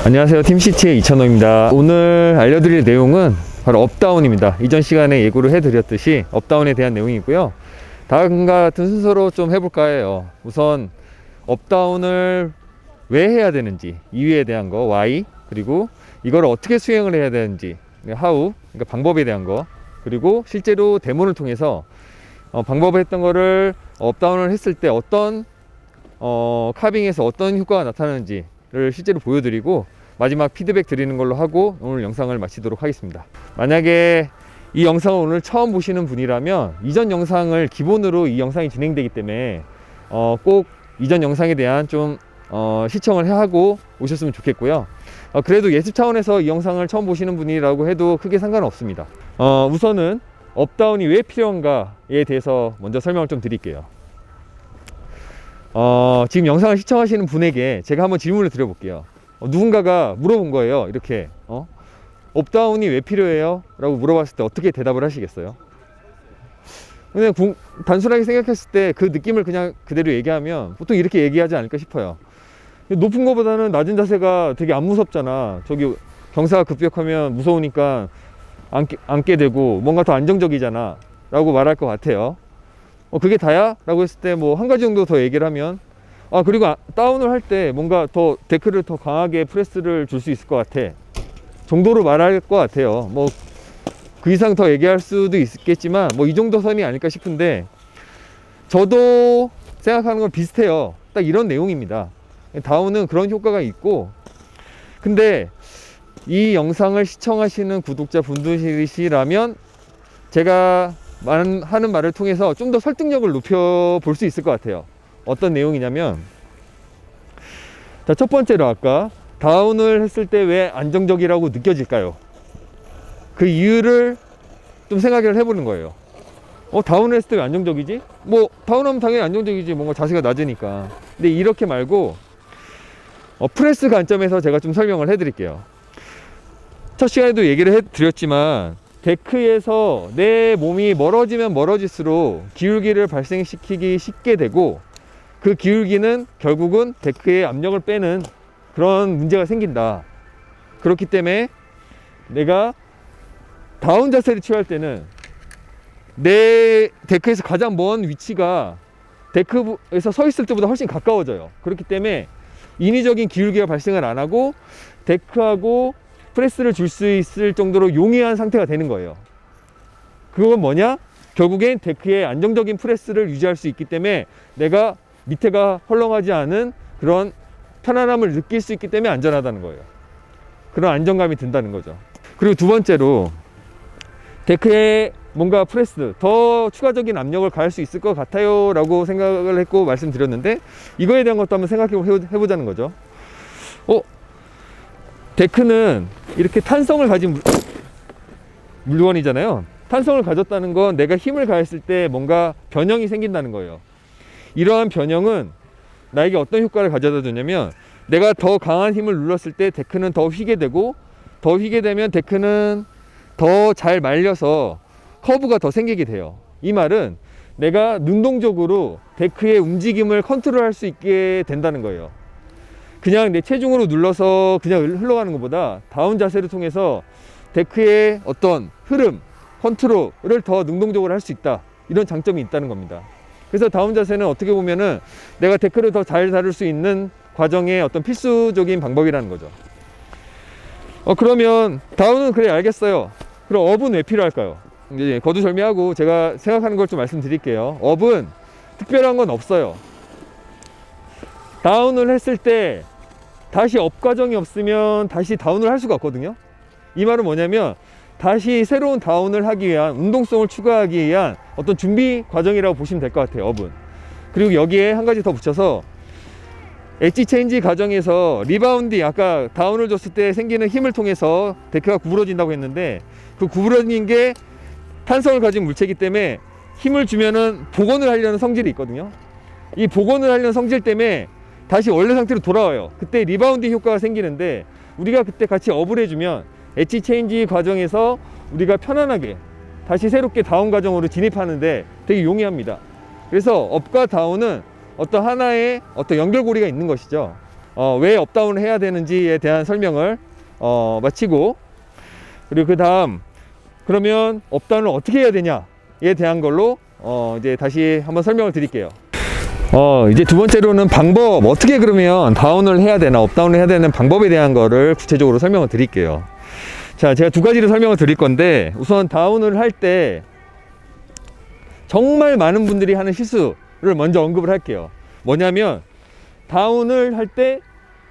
안녕하세요, 팀CT의 이찬호입니다. 오늘 알려드릴 내용은 바로 업다운입니다. 이전 시간에 예고를 해드렸듯이 업다운에 대한 내용이고요. 다음과 같은 순서로 좀 해볼까 해요. 우선 업다운을 왜 해야 되는지, 이유에 대한 거 why, 그리고 이걸 어떻게 수행을 해야 되는지 how, 그러니까 방법에 대한 거, 그리고 실제로 데모를 통해서 방법을 했던 거를 업다운을 했을 때 어떤 카빙에서 어떤 효과가 나타나는지를 실제로 보여드리고 마지막 피드백 드리는 걸로 하고 오늘 영상을 마치도록 하겠습니다. 만약에 이 영상을 오늘 처음 보시는 분이라면 이전 영상을 기본으로 이 영상이 진행되기 때문에 꼭 이전 영상에 대한 좀 시청을 하고 오셨으면 좋겠고요. 그래도 예습 차원에서 이 영상을 처음 보시는 분이라고 해도 크게 상관은 없습니다. 우선은 업다운이 왜 필요한가에 대해서 먼저 설명을 좀 드릴게요. 지금 영상을 시청하시는 분에게 제가 한번 질문을 드려볼게요. 누군가가 물어본 거예요. 이렇게 업다운이 왜 필요해요? 라고 물어봤을 때 어떻게 대답을 하시겠어요? 그냥 단순하게 생각했을 때 그 느낌을 그냥 그대로 얘기하면 보통 이렇게 얘기하지 않을까 싶어요. 높은 것보다는 낮은 자세가 되게 안 무섭잖아. 저기 경사가 급격하면 무서우니까 앉게 되고 뭔가 더 안정적이잖아 라고 말할 것 같아요. 그게 다야? 라고 했을 때 뭐 한 가지 정도 더 얘기를 하면 그리고 다운을 할 때 뭔가 더 데크를 더 강하게 프레스를 줄 수 있을 것 같아 정도로 말할 것 같아요. 뭐 그 이상 더 얘기할 수도 있겠지만 뭐 이 정도 선이 아닐까 싶은데 저도 생각하는 건 비슷해요. 딱 이런 내용입니다. 다운은 그런 효과가 있고, 근데 이 영상을 시청하시는 구독자 분들이시라면 제가 하는 말을 통해서 좀 더 설득력을 높여 볼 수 있을 것 같아요. 어떤 내용이냐면, 자, 첫 번째로 아까 다운을 했을 때 왜 안정적이라고 느껴질까요? 그 이유를 좀 생각을 해보는 거예요. 다운을 했을 때 왜 안정적이지? 뭐 다운하면 당연히 안정적이지, 뭔가 자세가 낮으니까. 근데 이렇게 말고 프레스 관점에서 제가 좀 설명을 해드릴게요. 첫 시간에도 얘기를 해드렸지만 데크에서 내 몸이 멀어지면 멀어질수록 기울기를 발생시키기 쉽게 되고, 그 기울기는 결국은 데크의 압력을 빼는 그런 문제가 생긴다. 그렇기 때문에 내가 다운 자세를 취할 때는 내 데크에서 가장 먼 위치가 데크에서 서 있을 때보다 훨씬 가까워져요. 그렇기 때문에 인위적인 기울기가 발생을 안 하고 데크하고 프레스를 줄 수 있을 정도로 용이한 상태가 되는 거예요. 그건 뭐냐? 결국엔 데크의 안정적인 프레스를 유지할 수 있기 때문에 내가 밑에가 헐렁하지 않은 그런 편안함을 느낄 수 있기 때문에 안전하다는 거예요. 그런 안정감이 든다는 거죠. 그리고 두 번째로 데크에 뭔가 프레스, 더 추가적인 압력을 가할 수 있을 것 같아요 라고 생각을 했고 말씀드렸는데, 이거에 대한 것도 한번 생각해 보자는 거죠. 데크는 이렇게 탄성을 가진 물건이잖아요. 탄성을 가졌다는 건 내가 힘을 가했을 때 뭔가 변형이 생긴다는 거예요. 이러한 변형은 나에게 어떤 효과를 가져다 주냐면, 내가 더 강한 힘을 눌렀을 때 데크는 더 휘게 되고, 더 휘게 되면 데크는 더 잘 말려서 커브가 더 생기게 돼요. 이 말은 내가 능동적으로 데크의 움직임을 컨트롤할 수 있게 된다는 거예요. 그냥 내 체중으로 눌러서 그냥 흘러가는 것보다 다운 자세를 통해서 데크의 어떤 흐름, 컨트롤을 더 능동적으로 할 수 있다. 이런 장점이 있다는 겁니다. 그래서 다운 자세는 어떻게 보면은 내가 데크를 더 잘 다룰 수 있는 과정의 어떤 필수적인 방법이라는 거죠. 그러면 다운은 그래 알겠어요. 그럼 업은 왜 필요할까요? 이제 거두절미하고 제가 생각하는 걸 좀 말씀드릴게요. 업은 특별한 건 없어요. 다운을 했을 때 다시 업 과정이 없으면 다시 다운을 할 수가 없거든요. 이 말은 뭐냐면 다시 새로운 다운을 하기 위한, 운동성을 추가하기 위한 어떤 준비 과정이라고 보시면 될 것 같아요, 업은. 그리고 여기에 한 가지 더 붙여서 엣지 체인지 과정에서 리바운딩, 아까 다운을 줬을 때 생기는 힘을 통해서 데크가 구부러진다고 했는데, 그 구부러진 게 탄성을 가진 물체이기 때문에 힘을 주면은 복원을 하려는 성질이 있거든요. 이 복원을 하려는 성질 때문에 다시 원래 상태로 돌아와요. 그때 리바운딩 효과가 생기는데, 우리가 그때 같이 업을 해주면 엣지 체인지 과정에서 우리가 편안하게 다시 새롭게 다운 과정으로 진입하는데 되게 용이합니다. 그래서 업과 다운은 어떤 하나의 어떤 연결고리가 있는 것이죠. 왜 업다운을 해야 되는지에 대한 설명을 마치고, 그리고 그 다음 그러면 업다운을 어떻게 해야 되냐에 대한 걸로 이제 다시 한번 설명을 드릴게요. 이제 두 번째로는 방법, 어떻게 그러면 다운을 해야 되나 업다운을 해야 되는 방법에 대한 거를 구체적으로 설명을 드릴게요. 자, 제가 두 가지를 설명을 드릴 건데, 우선 다운을 할 때 정말 많은 분들이 하는 실수를 먼저 언급을 할게요. 뭐냐면 다운을 할 때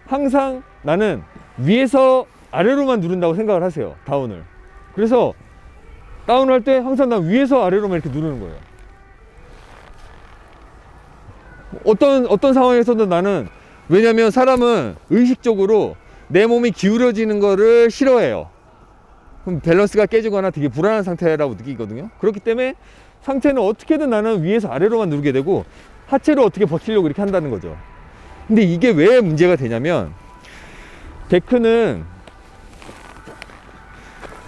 항상 나는 위에서 아래로만 누른다고 생각을 하세요. 다운을. 그래서 다운을 할 때 항상 난 위에서 아래로만 이렇게 누르는 거예요. 어떤 상황에서도 나는, 왜냐면 사람은 의식적으로 내 몸이 기울어지는 거를 싫어해요. 그럼 밸런스가 깨지거나 되게 불안한 상태라고 느끼거든요. 그렇기 때문에 상체는 어떻게든 나는 위에서 아래로만 누르게 되고 하체로 어떻게 버티려고 이렇게 한다는 거죠. 근데 이게 왜 문제가 되냐면, 데크는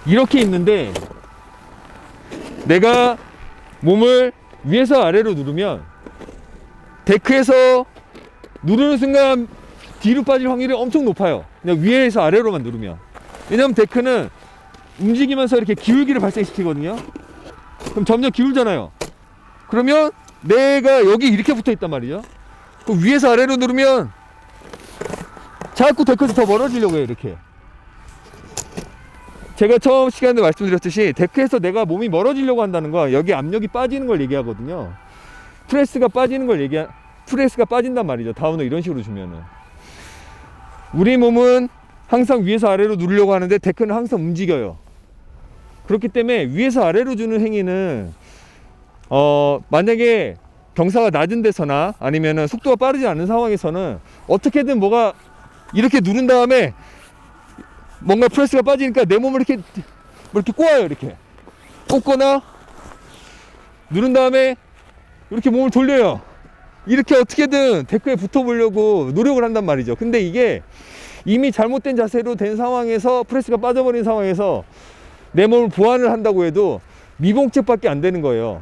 이렇게 있는데 내가 몸을 위에서 아래로 누르면 데크에서 누르는 순간 뒤로 빠질 확률이 엄청 높아요. 그냥 위에서 아래로만 누르면. 왜냐면 데크는 움직이면서 이렇게 기울기를 발생시키거든요. 그럼 점점 기울잖아요. 그러면 내가 여기 이렇게 붙어 있단 말이죠. 그럼 위에서 아래로 누르면 자꾸 데크에서 더 멀어지려고 해요. 이렇게. 제가 처음 시간에 말씀드렸듯이 데크에서 내가 몸이 멀어지려고 한다는 건 여기 압력이 빠지는 걸 얘기하거든요. 프레스가 빠지는 걸 프레스가 빠진단 말이죠. 다운을 이런 식으로 주면은. 우리 몸은 항상 위에서 아래로 누르려고 하는데 데크는 항상 움직여요. 그렇기 때문에 위에서 아래로 주는 행위는 만약에 경사가 낮은 데서나 아니면은 속도가 빠르지 않은 상황에서는 어떻게든 뭐가 이렇게 누른 다음에 뭔가 프레스가 빠지니까 내 몸을 이렇게 꼬아요. 이렇게 꽂거나 누른 다음에 이렇게 몸을 돌려요. 이렇게 어떻게든 데크에 붙어 보려고 노력을 한단 말이죠. 근데 이게 이미 잘못된 자세로 된 상황에서, 프레스가 빠져버린 상황에서 내 몸을 보완을 한다고 해도 미봉책밖에 안 되는 거예요.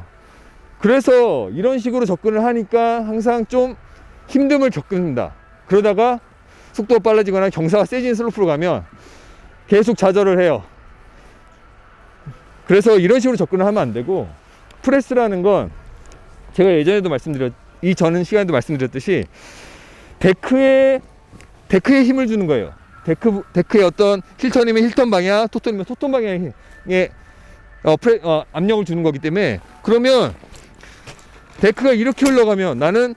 그래서 이런 식으로 접근을 하니까 항상 좀 힘듦을 겪는다. 그러다가 속도가 빨라지거나 경사가 세진 슬로프로 가면 계속 좌절을 해요. 그래서 이런 식으로 접근을 하면 안 되고, 프레스라는 건 제가 예전에도 이전 시간에도 말씀드렸듯이 데크에 힘을 주는 거예요. 데크의 어떤 힐턴이면 힐턴 방향, 토턴이면 토턴 방향에 압력을 주는 거기 때문에, 그러면 데크가 이렇게 흘러가면 나는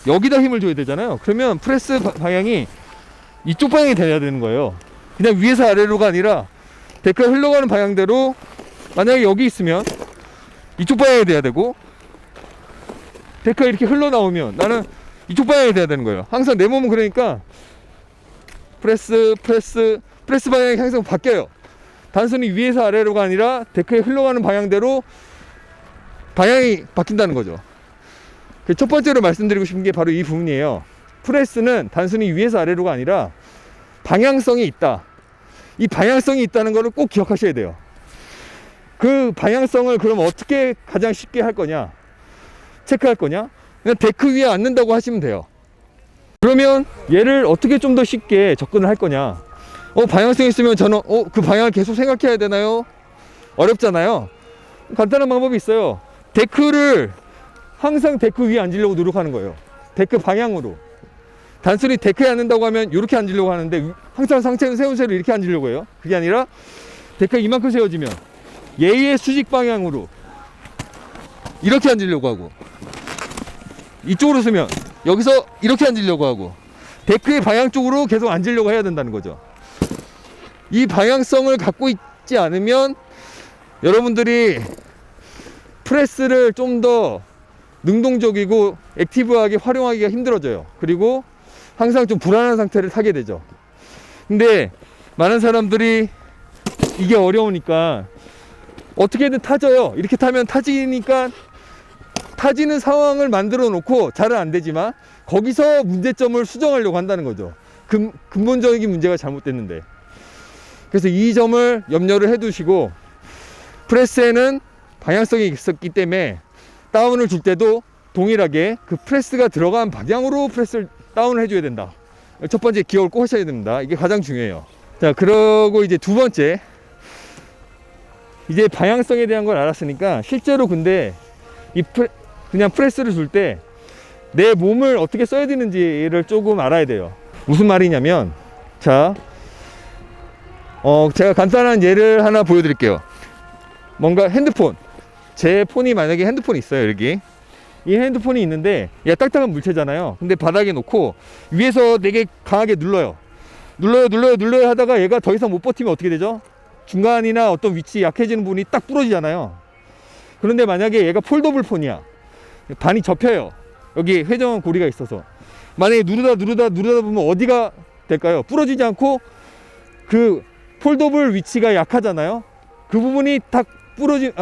여기다 힘을 줘야 되잖아요. 그러면 프레스 방향이 이쪽 방향이 돼야 되는 거예요. 그냥 위에서 아래로가 아니라 데크가 흘러가는 방향대로, 만약에 여기 있으면 이쪽 방향이 돼야 되고, 데크가 이렇게 흘러나오면 나는 이쪽 방향이 돼야 되는 거예요. 항상 내 몸은 그러니까 프레스 방향이 항상 바뀌어요. 단순히 위에서 아래로가 아니라 데크에 흘러가는 방향대로 방향이 바뀐다는 거죠. 첫 번째로 말씀드리고 싶은 게 바로 이 부분이에요. 프레스는 단순히 위에서 아래로가 아니라 방향성이 있다. 이 방향성이 있다는 것을 꼭 기억하셔야 돼요. 그 방향성을 그럼 어떻게 가장 쉽게 할 거냐, 체크할 거냐? 그냥 데크 위에 앉는다고 하시면 돼요. 그러면 얘를 어떻게 좀 더 쉽게 접근을 할 거냐? 방향성이 있으면 저는 그 방향을 계속 생각해야 되나요? 어렵잖아요. 간단한 방법이 있어요. 데크를 항상 데크 위에 앉으려고 노력하는 거예요. 데크 방향으로. 단순히 데크에 앉는다고 하면 이렇게 앉으려고 하는데 항상 상체는 세운 채로 이렇게 앉으려고 해요. 그게 아니라 데크가 이만큼 세워지면 얘의 수직 방향으로 이렇게 앉으려고 하고, 이쪽으로 서면 여기서 이렇게 앉으려고 하고, 데크의 방향 쪽으로 계속 앉으려고 해야 된다는 거죠. 이 방향성을 갖고 있지 않으면 여러분들이 프레스를 좀 더 능동적이고 액티브하게 활용하기가 힘들어져요. 그리고 항상 좀 불안한 상태를 타게 되죠. 근데 많은 사람들이 이게 어려우니까 어떻게든 타져요. 이렇게 타면 타지니까 타지는 상황을 만들어 놓고 잘은 안 되지만 거기서 문제점을 수정하려고 한다는 거죠. 근본적인 문제가 잘못됐는데. 그래서 이 점을 염려를 해 두시고, 프레스에는 방향성이 있었기 때문에 다운을 줄 때도 동일하게 그 프레스가 들어간 방향으로 프레스를 다운을 해줘야 된다. 첫 번째 기억을 꼭 하셔야 됩니다. 이게 가장 중요해요. 자, 그러고 이제 두 번째, 이제 방향성에 대한 걸 알았으니까 실제로 근데 그냥 프레스를 줄 때 내 몸을 어떻게 써야 되는지를 조금 알아야 돼요. 무슨 말이냐면, 자, 제가 간단한 예를 하나 보여드릴게요. 뭔가 핸드폰, 제 폰이 만약에 핸드폰이 있어요. 여기 이 핸드폰이 있는데 얘가 딱딱한 물체잖아요. 근데 바닥에 놓고 위에서 되게 강하게 눌러요 하다가 얘가 더 이상 못 버티면 어떻게 되죠? 중간이나 어떤 위치 약해지는 부분이 딱 부러지잖아요. 그런데 만약에 얘가 폴더블 폰이야, 반이 접혀요. 여기 회전 고리가 있어서 만약에 누르다 보면 어디가 될까요? 부러지지 않고 그 폴더블 위치가 약하잖아요. 그 부분이 딱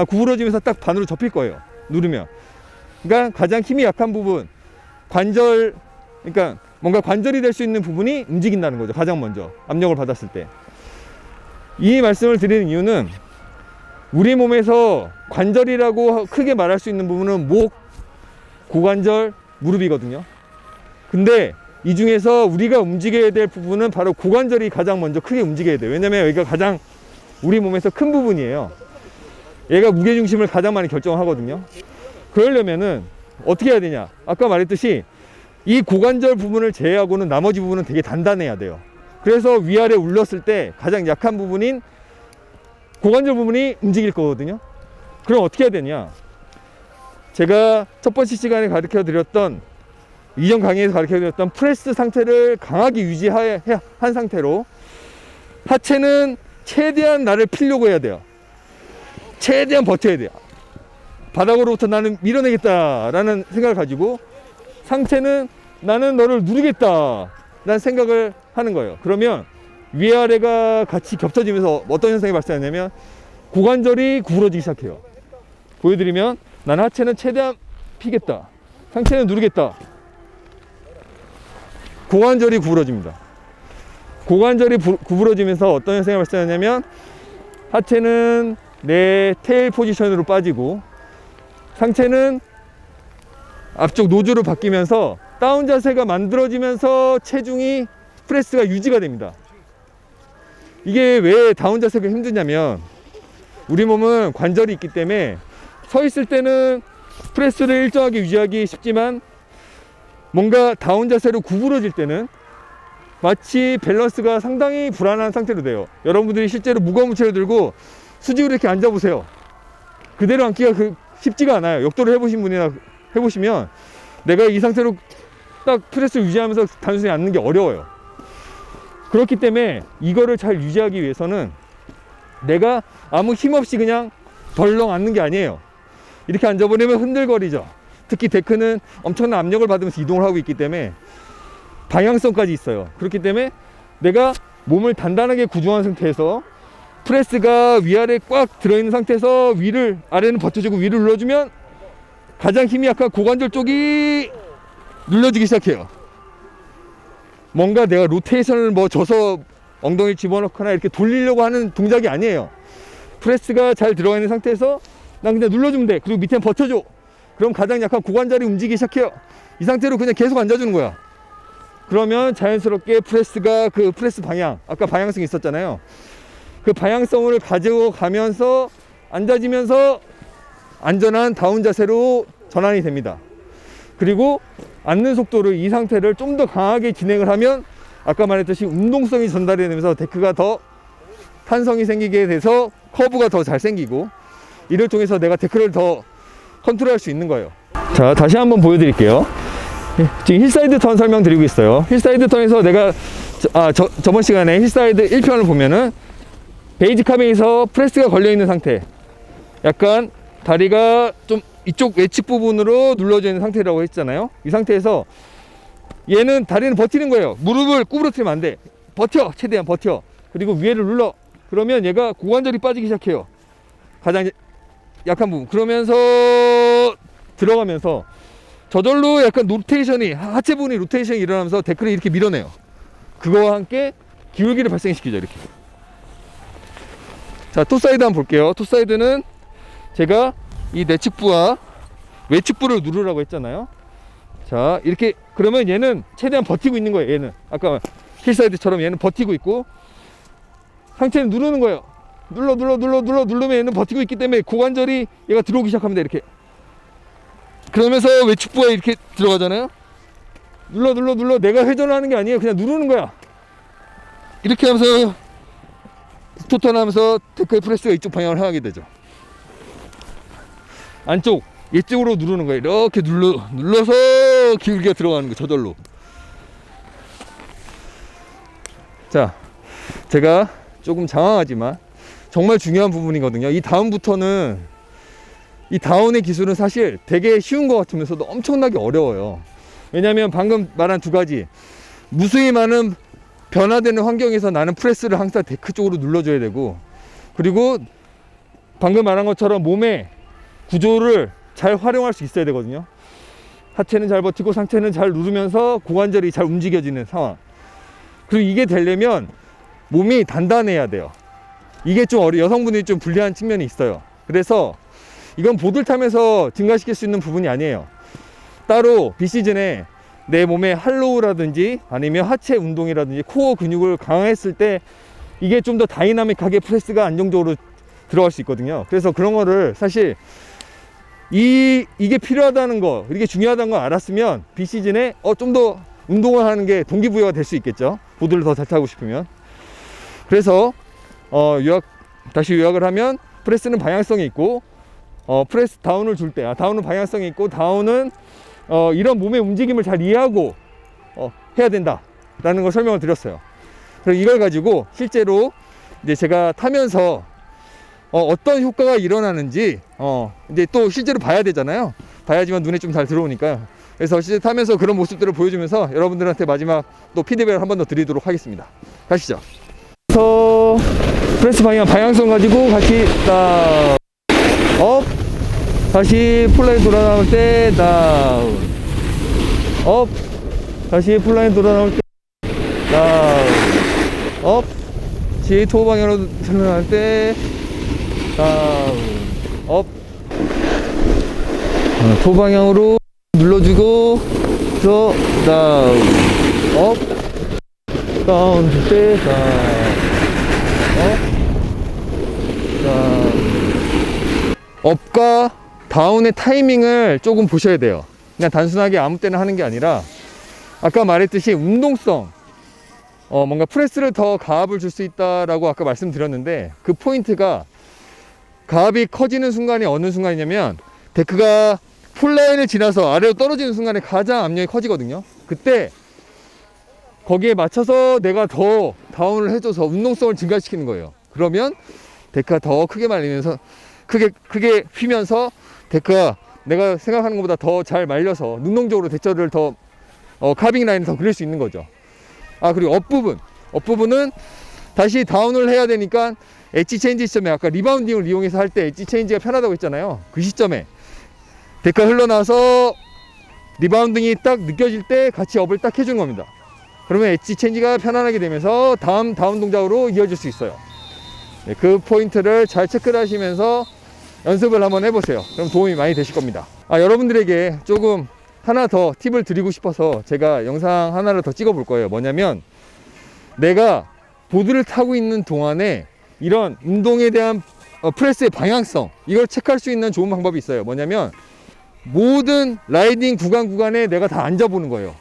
구부러지면서 딱 반으로 접힐 거예요, 누르면. 그러니까 가장 힘이 약한 부분, 관절, 그러니까 뭔가 관절이 될 수 있는 부분이 움직인다는 거죠. 가장 먼저 압력을 받았을 때. 이 말씀을 드리는 이유는 우리 몸에서 관절이라고 크게 말할 수 있는 부분은 목, 고관절, 무릎이거든요. 근데 이 중에서 우리가 움직여야 될 부분은 바로 고관절이 가장 먼저 크게 움직여야 돼요. 왜냐면 여기가 가장 우리 몸에서 큰 부분이에요. 얘가 무게중심을 가장 많이 결정하거든요. 그러려면은 어떻게 해야 되냐, 아까 말했듯이 이 고관절 부분을 제외하고는 나머지 부분은 되게 단단해야 돼요. 그래서 위아래 울렸을 때 가장 약한 부분인 고관절 부분이 움직일 거거든요. 그럼 어떻게 해야 되냐, 제가 첫 번째 시간에 가르쳐 드렸던, 이전 강의에서 가르쳐 드렸던 프레스 상태를 강하게 유지한 상태로 하체는 최대한 나를 필려고 해야 돼요. 최대한 버텨야 돼요. 바닥으로부터 나는 밀어내겠다라는 생각을 가지고, 상체는 나는 너를 누르겠다 라는 생각을 하는 거예요. 그러면 위아래가 같이 겹쳐지면서 어떤 현상이 발생하냐면 고관절이 구부러지기 시작해요. 보여드리면, 나는 하체는 최대한 피겠다, 상체는 누르겠다. 고관절이 구부러집니다. 고관절이 구부러지면서 어떤 현상이 발생하냐면 하체는 내 테일 포지션으로 빠지고 상체는 앞쪽 노즈로 바뀌면서 다운 자세가 만들어지면서 체중이, 프레스가 유지가 됩니다. 이게 왜 다운 자세가 힘드냐면 우리 몸은 관절이 있기 때문에 서 있을 때는 프레스를 일정하게 유지하기 쉽지만 뭔가 다운 자세로 구부러질 때는 마치 밸런스가 상당히 불안한 상태로 돼요. 여러분들이 실제로 무거운 물체를 들고 수직으로 이렇게 앉아보세요. 그대로 앉기가 쉽지가 않아요. 역도를 해보신 분이나 해보시면 내가 이 상태로 딱 프레스를 유지하면서 단순히 앉는 게 어려워요. 그렇기 때문에 이거를 잘 유지하기 위해서는 내가 아무 힘 없이 그냥 덜렁 앉는 게 아니에요. 이렇게 앉아버리면 흔들거리죠. 특히 데크는 엄청난 압력을 받으면서 이동을 하고 있기 때문에 방향성까지 있어요. 그렇기 때문에 내가 몸을 단단하게 구조한 상태에서 프레스가 위아래 꽉 들어있는 상태에서 아래는 버텨주고 위를 눌러주면 가장 힘이 약한 고관절 쪽이 눌러지기 시작해요. 뭔가 내가 로테이션을 져서 엉덩이를 집어넣거나 이렇게 돌리려고 하는 동작이 아니에요. 프레스가 잘 들어가 있는 상태에서 난 그냥 눌러주면 돼. 그리고 밑에는 버텨줘. 그럼 가장 약한 고관절이 움직이기 시작해요. 이 상태로 그냥 계속 앉아주는 거야. 그러면 자연스럽게 프레스가 그 프레스 방향, 아까 방향성이 있었잖아요. 그 방향성을 가지고 가면서 앉아지면서 안전한 다운 자세로 전환이 됩니다. 그리고 앉는 속도를, 이 상태를 좀 더 강하게 진행을 하면 아까 말했듯이 운동성이 전달이 되면서 데크가 더 탄성이 생기게 돼서 커브가 더 잘 생기고, 이를 통해서 내가 데크를 더 컨트롤할 수 있는 거예요. 자, 다시 한번 보여드릴게요. 지금 힐사이드 턴 설명드리고 있어요. 힐사이드 턴에서 내가 저번 시간에 힐사이드 1편을 보면은 베이지 카빙에서 프레스가 걸려있는 상태, 약간 다리가 좀 이쪽 외측 부분으로 눌러져 있는 상태라고 했잖아요. 이 상태에서 얘는 다리는 버티는 거예요. 무릎을 구부러뜨리면 안 돼. 버텨, 최대한 버텨. 그리고 위에를 눌러. 그러면 얘가 고관절이 빠지기 시작해요. 가장 약한 부분. 그러면서 들어가면서 저절로 약간 로테이션이, 하체 부분이 로테이션이 일어나면서 데크를 이렇게 밀어내요. 그거와 함께 기울기를 발생시키죠. 이렇게. 자, 토사이드 한번 볼게요. 토사이드는 제가 이 내측부와 외측부를 누르라고 했잖아요. 자, 이렇게 그러면 얘는 최대한 버티고 있는 거예요. 얘는 아까 힐사이드처럼 얘는 버티고 있고, 상체는 누르는 거예요. 누르면 얘는 버티고 있기 때문에 고관절이 얘가 들어오기 시작합니다. 이렇게. 그러면서 외축부가 이렇게 들어가잖아요. 눌러. 내가 회전을 하는 게 아니에요. 그냥 누르는 거야. 이렇게 하면서 토턴하면서 데크의 프레스가 이쪽 방향을 향하게 되죠. 안쪽 이쪽으로 누르는 거예요. 이렇게 눌러서 기울기가 들어가는 거, 저절로. 자, 제가 조금 장황하지만 정말 중요한 부분이거든요. 이 다운부터는, 이 다운의 기술은 사실 되게 쉬운 것 같으면서도 엄청나게 어려워요. 왜냐면 방금 말한 두 가지, 무수히 많은 변화되는 환경에서 나는 프레스를 항상 데크 쪽으로 눌러줘야 되고, 그리고 방금 말한 것처럼 몸의 구조를 잘 활용할 수 있어야 되거든요. 하체는 잘 버티고 상체는 잘 누르면서 고관절이 잘 움직여지는 상황. 그리고 이게 되려면 몸이 단단해야 돼요. 이게 좀 여성분들이 좀 불리한 측면이 있어요. 그래서 이건 보드를 타면서 증가시킬 수 있는 부분이 아니에요. 따로 비시즌에 내 몸의 할로우라든지 아니면 하체 운동이라든지 코어 근육을 강화했을 때 이게 좀 더 다이나믹하게 프레스가 안정적으로 들어갈 수 있거든요. 그래서 그런 거를 사실 이게 필요하다는 거, 이게 중요하다는 걸 알았으면 비시즌에 좀 더 운동을 하는 게 동기부여가 될 수 있겠죠. 보드를 더 잘 타고 싶으면. 그래서 다시 요약을 하면, 프레스는 방향성이 있고, 프레스 다운을 줄 때, 다운은 방향성이 있고, 다운은 이런 몸의 움직임을 잘 이해하고 해야 된다라는 걸 설명을 드렸어요. 그래서 이걸 가지고 실제로 이제 제가 타면서 어떤 효과가 일어나는지 이제 또 실제로 봐야 되잖아요. 봐야지만 눈에 좀 잘 들어오니까요. 그래서 실제 타면서 그런 모습들을 보여주면서 여러분들한테 마지막 또 피드백을 한 번 더 드리도록 하겠습니다. 가시죠. 그래서 프레스 방향성 가지고 같이 딱 업, 다시 풀라인 돌아 나올 때 다운, 업, 다시 풀라인 돌아 나올 때 다운, 업, 다시 토 방향으로 돌아나올 때 다운, 업, 토 방향으로 눌러주고 저 다운, 업, 다운 줄 때 다운, 업, 다운. 업과 다운의 타이밍을 조금 보셔야 돼요. 그냥 단순하게 아무 때나 하는 게 아니라, 아까 말했듯이 운동성, 뭔가 프레스를 더 가압을 줄 수 있다라고 아까 말씀드렸는데, 그 포인트가 가압이 커지는 순간이 어느 순간이냐면, 데크가 풀라인을 지나서 아래로 떨어지는 순간에 가장 압력이 커지거든요. 그때 거기에 맞춰서 내가 더 다운을 해줘서 운동성을 증가시키는 거예요. 그러면 데크가 더 크게 말리면서 크게 휘면서 데크가 내가 생각하는 것보다 더 잘 말려서 능동적으로 대처를 더 카빙 라인을 더 그릴 수 있는 거죠. 그리고 업부분은 다시 다운을 해야 되니까 엣지 체인지 시점에, 아까 리바운딩을 이용해서 할 때 엣지 체인지가 편하다고 했잖아요. 그 시점에 데크가 흘러나서 리바운딩이 딱 느껴질 때 같이 업을 딱 해주는 겁니다. 그러면 엣지 체인지가 편안하게 되면서 다음 다운 동작으로 이어질 수 있어요. 그 포인트를 잘 체크를 하시면서 연습을 한번 해보세요. 그럼 도움이 많이 되실 겁니다. 여러분들에게 조금 하나 더 팁을 드리고 싶어서 제가 영상 하나를 더 찍어 볼 거예요. 뭐냐면, 내가 보드를 타고 있는 동안에 이런 운동에 대한 프레스의 방향성, 이걸 체크할 수 있는 좋은 방법이 있어요. 뭐냐면, 모든 라이딩 구간에 내가 다 앉아보는 거예요.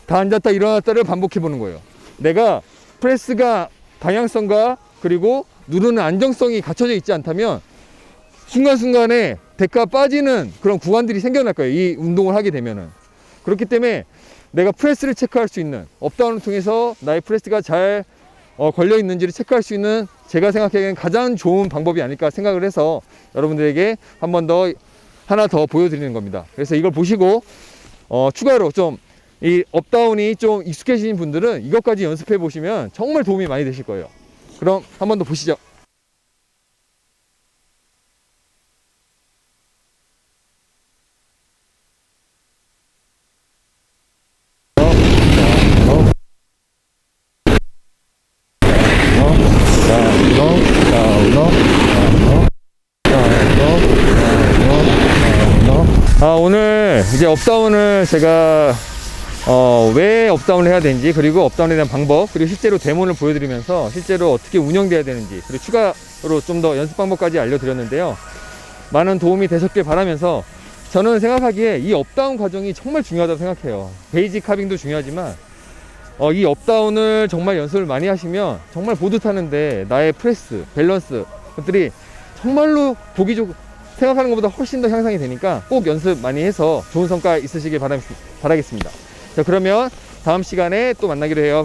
다 앉았다 일어났다를 반복해 보는 거예요. 내가 프레스가 방향성과 그리고 누르는 안정성이 갖춰져 있지 않다면 순간순간에 데크가 빠지는 그런 구간들이 생겨날 거예요. 이 운동을 하게 되면은. 그렇기 때문에 내가 프레스를 체크할 수 있는, 업다운을 통해서 나의 프레스가 잘 걸려 있는지를 체크할 수 있는, 제가 생각하기에는 가장 좋은 방법이 아닐까 생각을 해서 여러분들에게 하나 더 보여드리는 겁니다. 그래서 이걸 보시고 추가로 좀 이 업다운이 좀 익숙해진 분들은 이것까지 연습해 보시면 정말 도움이 많이 되실 거예요. 그럼 한 번 더 보시죠. 오늘 이제 업다운을 제가 왜 업다운을 해야 되는지, 그리고 업다운에 대한 방법, 그리고 실제로 데모를 보여드리면서 실제로 어떻게 운영돼야 되는지, 그리고 추가로 좀 더 연습 방법까지 알려드렸는데요. 많은 도움이 되셨길 바라면서, 저는 생각하기에 이 업다운 과정이 정말 중요하다고 생각해요. 베이직 카빙도 중요하지만 이 업다운을 정말 연습을 많이 하시면 정말 보드 타는데 나의 프레스, 밸런스 것들이 정말로 보기 좋고 생각하는 것보다 훨씬 더 향상이 되니까 꼭 연습 많이 해서 좋은 성과 있으시길 바라겠습니다. 자, 그러면 다음 시간에 또 만나기로 해요.